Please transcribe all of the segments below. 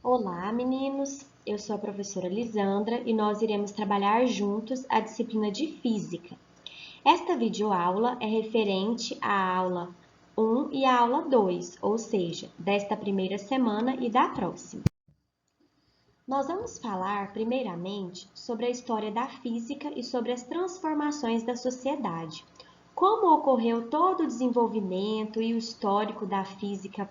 Olá, meninos! Eu sou a professora Lisandra e nós iremos trabalhar juntos a disciplina de Física. Esta videoaula é referente à aula 1 e à aula 2, ou seja, desta primeira semana e da próxima. Nós vamos falar, primeiramente, sobre a história da física e sobre as transformações da sociedade. Como ocorreu todo o desenvolvimento e o histórico da física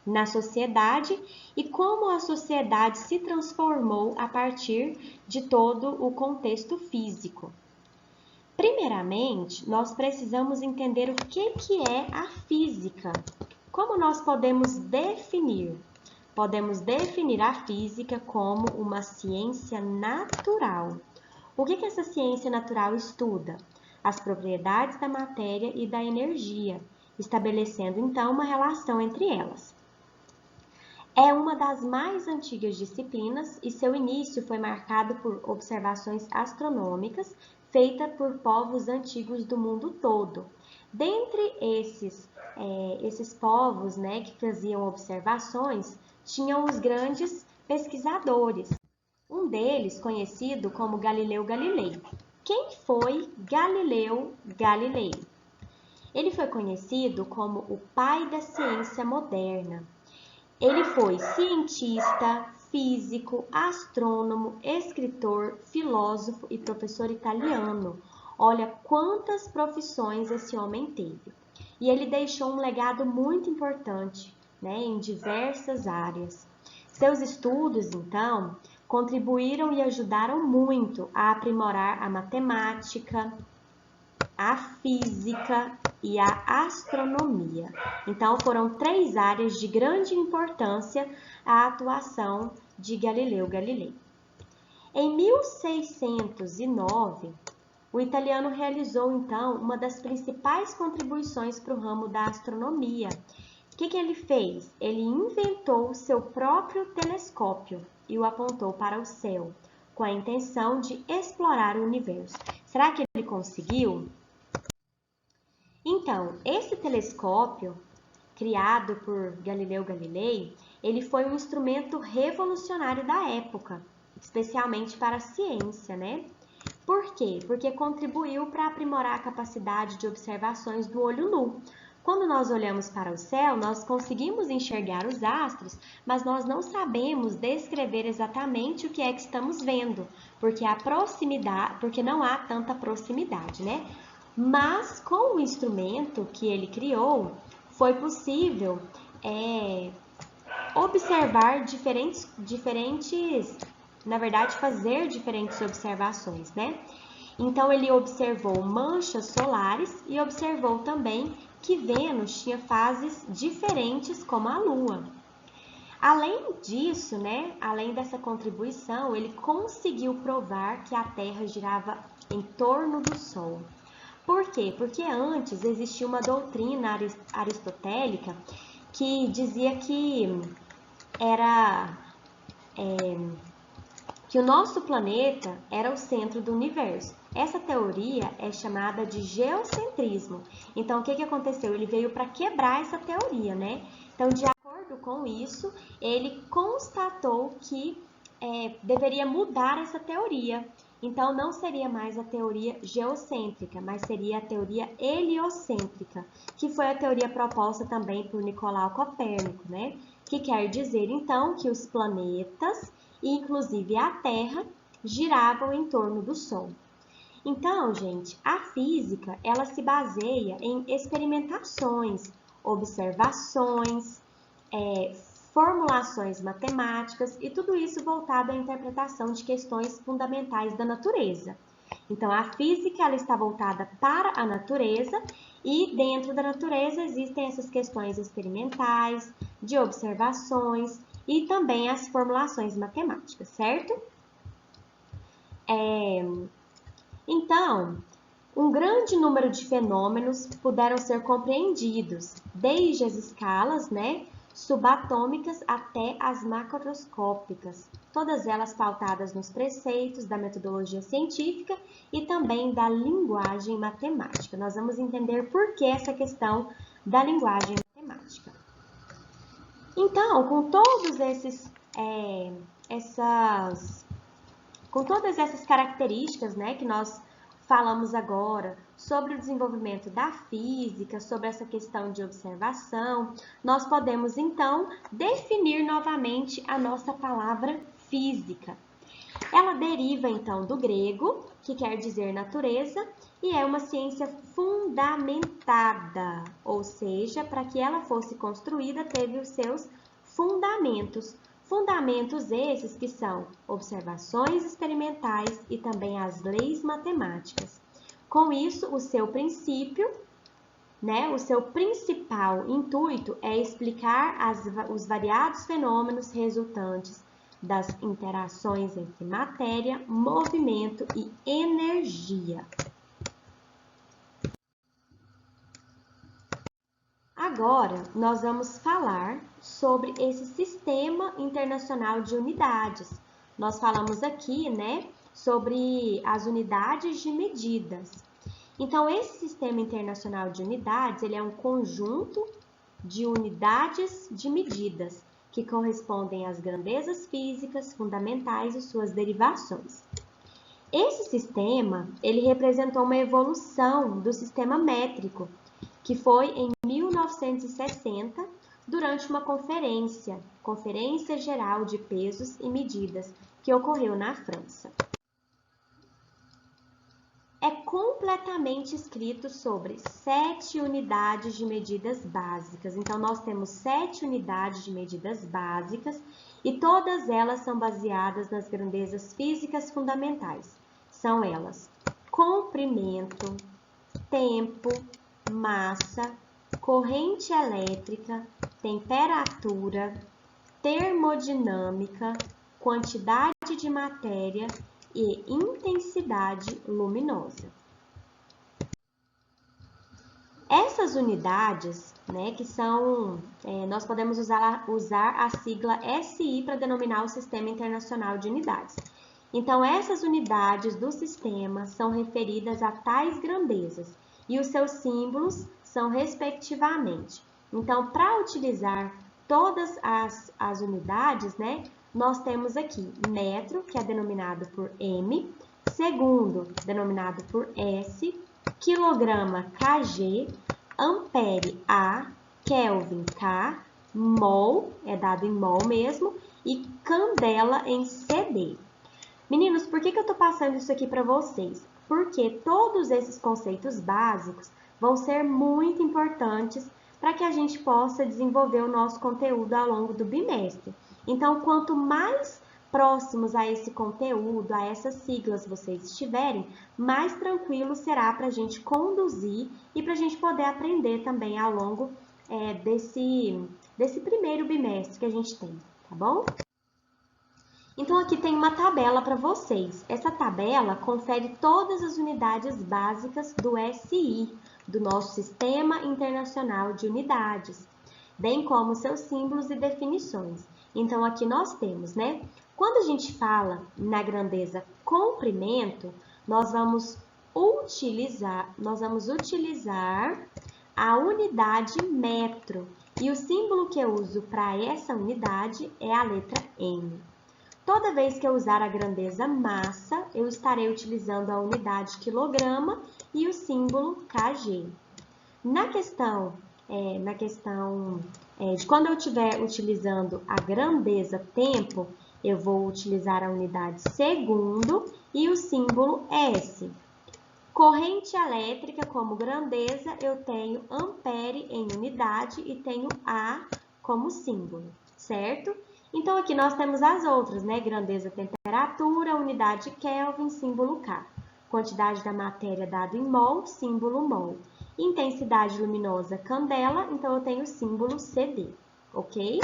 na sociedade e como a sociedade se transformou a partir de todo o contexto físico. Primeiramente, nós precisamos entender o que é a física. Como nós podemos definir? Podemos definir a física como uma ciência natural. O que essa ciência natural estuda? As propriedades da matéria e da energia, estabelecendo então uma relação entre elas. É uma das mais antigas disciplinas e seu início foi marcado por observações astronômicas feitas por povos antigos do mundo todo. Dentre esses povos, que faziam observações, tinham os grandes pesquisadores. Um deles, conhecido como Galileu Galilei. Quem foi Galileu Galilei? Ele foi conhecido como o pai da ciência moderna. Ele foi cientista, físico, astrônomo, escritor, filósofo e professor italiano. Olha quantas profissões esse homem teve. E ele deixou um legado muito importante, em diversas áreas. Seus estudos, então, contribuíram e ajudaram muito a aprimorar a matemática, a física e a astronomia. Então, foram três áreas de grande importância à atuação de Galileu Galilei. Em 1609, o italiano realizou, então, uma das principais contribuições para o ramo da astronomia. O que ele fez? Ele inventou seu próprio telescópio e o apontou para o céu, com a intenção de explorar o universo. Será que ele conseguiu? Então, esse telescópio, criado por Galileu Galilei, ele foi um instrumento revolucionário da época, especialmente para a ciência, Por quê? Porque contribuiu para aprimorar a capacidade de observações do olho nu. Quando nós olhamos para o céu, nós conseguimos enxergar os astros, mas nós não sabemos descrever exatamente o que é que estamos vendo, porque não há tanta proximidade, Mas com o instrumento que ele criou, foi possível observar fazer diferentes observações, Então ele observou manchas solares e observou também que Vênus tinha fases diferentes como a Lua. Além disso, além dessa contribuição, ele conseguiu provar que a Terra girava em torno do Sol. Por quê? Porque antes existia uma doutrina aristotélica que dizia que que o nosso planeta era o centro do universo. Essa teoria é chamada de geocentrismo. Então, o que aconteceu? Ele veio para quebrar essa teoria, Então, de acordo com isso, ele constatou que deveria mudar essa teoria. Então, não seria mais a teoria geocêntrica, mas seria a teoria heliocêntrica, que foi a teoria proposta também por Nicolau Copérnico, Que quer dizer, então, que os planetas, inclusive a Terra, giravam em torno do Sol. Então, gente, a física, ela se baseia em experimentações, observações, formulações matemáticas e tudo isso voltado à interpretação de questões fundamentais da natureza. Então, a física ela está voltada para a natureza e dentro da natureza existem essas questões experimentais, de observações e também as formulações matemáticas, certo? Então, um grande número de fenômenos puderam ser compreendidos, desde as escalas, subatômicas até as macroscópicas, todas elas pautadas nos preceitos da metodologia científica e também da linguagem matemática. Nós vamos entender por que essa questão da linguagem matemática. Então, com todos esses com todas essas características, né, que nós falamos agora sobre o desenvolvimento da física, sobre essa questão de observação, nós podemos então definir novamente a nossa palavra física. Ela deriva então do grego, que quer dizer natureza, e é uma ciência fundamentada, ou seja, para que ela fosse construída, teve os seus fundamentos. Fundamentos esses que são observações experimentais e também as leis matemáticas. Com isso, o seu princípio, o seu principal intuito é explicar os variados fenômenos resultantes das interações entre matéria, movimento e energia. Agora, nós vamos falar sobre esse Sistema Internacional de Unidades. Nós falamos aqui, sobre as unidades de medidas. Então, esse Sistema Internacional de Unidades, ele é um conjunto de unidades de medidas que correspondem às grandezas físicas fundamentais e suas derivações. Esse sistema, ele representou uma evolução do sistema métrico, que foi em 1960, durante uma Conferência Geral de Pesos e Medidas, que ocorreu na França. É completamente escrito sobre 7 unidades de medidas básicas. Então, nós temos 7 unidades de medidas básicas e todas elas são baseadas nas grandezas físicas fundamentais. São elas: comprimento, tempo, massa, corrente elétrica, temperatura, termodinâmica, quantidade de matéria e intensidade luminosa. Essas unidades, que são, nós podemos usar a sigla SI para denominar o Sistema Internacional de Unidades. Então, essas unidades do sistema são referidas a tais grandezas e os seus símbolos são respectivamente. Então, para utilizar todas as unidades, nós temos aqui metro, que é denominado por M, segundo, denominado por S, quilograma kg, ampere A, Kelvin K, mol, é dado em mol mesmo, e candela em CD. Meninos, por que eu estou passando isso aqui para vocês? Porque todos esses conceitos básicos vão ser muito importantes para que a gente possa desenvolver o nosso conteúdo ao longo do bimestre. Então, quanto mais próximos a esse conteúdo, a essas siglas vocês estiverem, mais tranquilo será para a gente conduzir e para a gente poder aprender também ao longo desse primeiro bimestre que a gente tem, tá bom? Então, aqui tem uma tabela para vocês. Essa tabela confere todas as unidades básicas do SI, do nosso Sistema Internacional de Unidades, bem como seus símbolos e definições. Então, aqui nós temos, Quando a gente fala na grandeza comprimento, nós vamos utilizar a unidade metro. E o símbolo que eu uso para essa unidade é a letra M. Toda vez que eu usar a grandeza massa, eu estarei utilizando a unidade quilograma e o símbolo kg. Na questão de quando eu estiver utilizando a grandeza tempo, eu vou utilizar a unidade segundo e o símbolo S. Corrente elétrica como grandeza, eu tenho ampere em unidade e tenho A como símbolo, certo? Então, aqui nós temos as outras, grandeza temperatura, unidade Kelvin, símbolo K. Quantidade da matéria dado em mol, símbolo mol. Intensidade luminosa, candela, então eu tenho o símbolo CD, ok?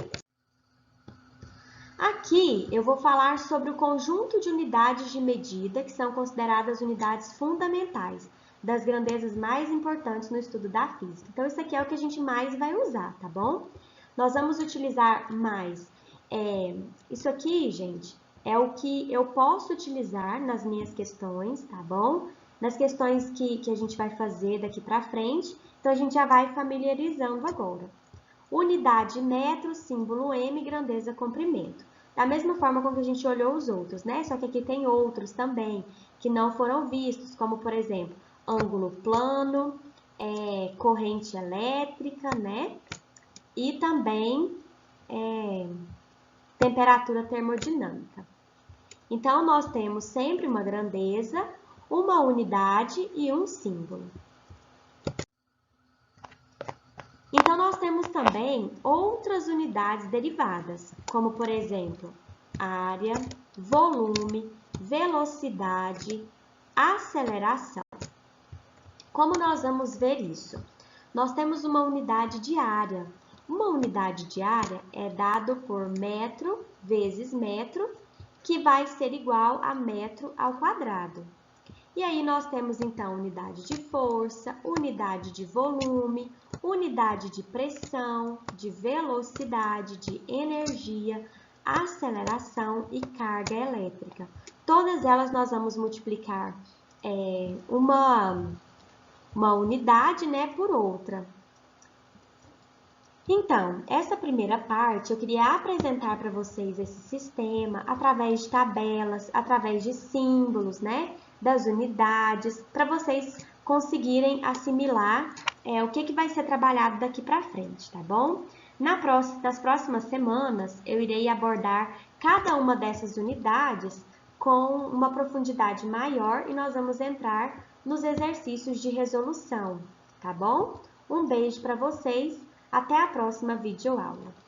Aqui eu vou falar sobre o conjunto de unidades de medida que são consideradas unidades fundamentais, das grandezas mais importantes no estudo da física. Então, isso aqui é o que a gente mais vai usar, tá bom? Nós vamos utilizar mais. Isso aqui, gente, é o que eu posso utilizar nas minhas questões, tá bom? Nas questões que a gente vai fazer daqui para frente, então a gente já vai familiarizando agora. Unidade metro, símbolo M, grandeza comprimento. Da mesma forma como que a gente olhou os outros, né? Só que aqui tem outros também que não foram vistos, como por exemplo, ângulo plano, corrente elétrica, né? E também temperatura termodinâmica. Então, nós temos sempre uma grandeza, uma unidade e um símbolo. Então, nós temos também outras unidades derivadas, como por exemplo, área, volume, velocidade, aceleração. Como nós vamos ver isso? Nós temos uma unidade de área. Uma unidade de área é dado por metro vezes metro, que vai ser igual a metro ao quadrado. E aí nós temos então unidade de força, unidade de volume, unidade de pressão, de velocidade, de energia, aceleração e carga elétrica. Todas elas nós vamos multiplicar uma unidade, né, por outra. Então, essa primeira parte eu queria apresentar para vocês esse sistema através de tabelas, através de símbolos, né, das unidades, para vocês conseguirem assimilar o que vai ser trabalhado daqui para frente, tá bom? Nas próximas semanas, eu irei abordar cada uma dessas unidades com uma profundidade maior e nós vamos entrar nos exercícios de resolução, tá bom? Um beijo para vocês, até a próxima videoaula.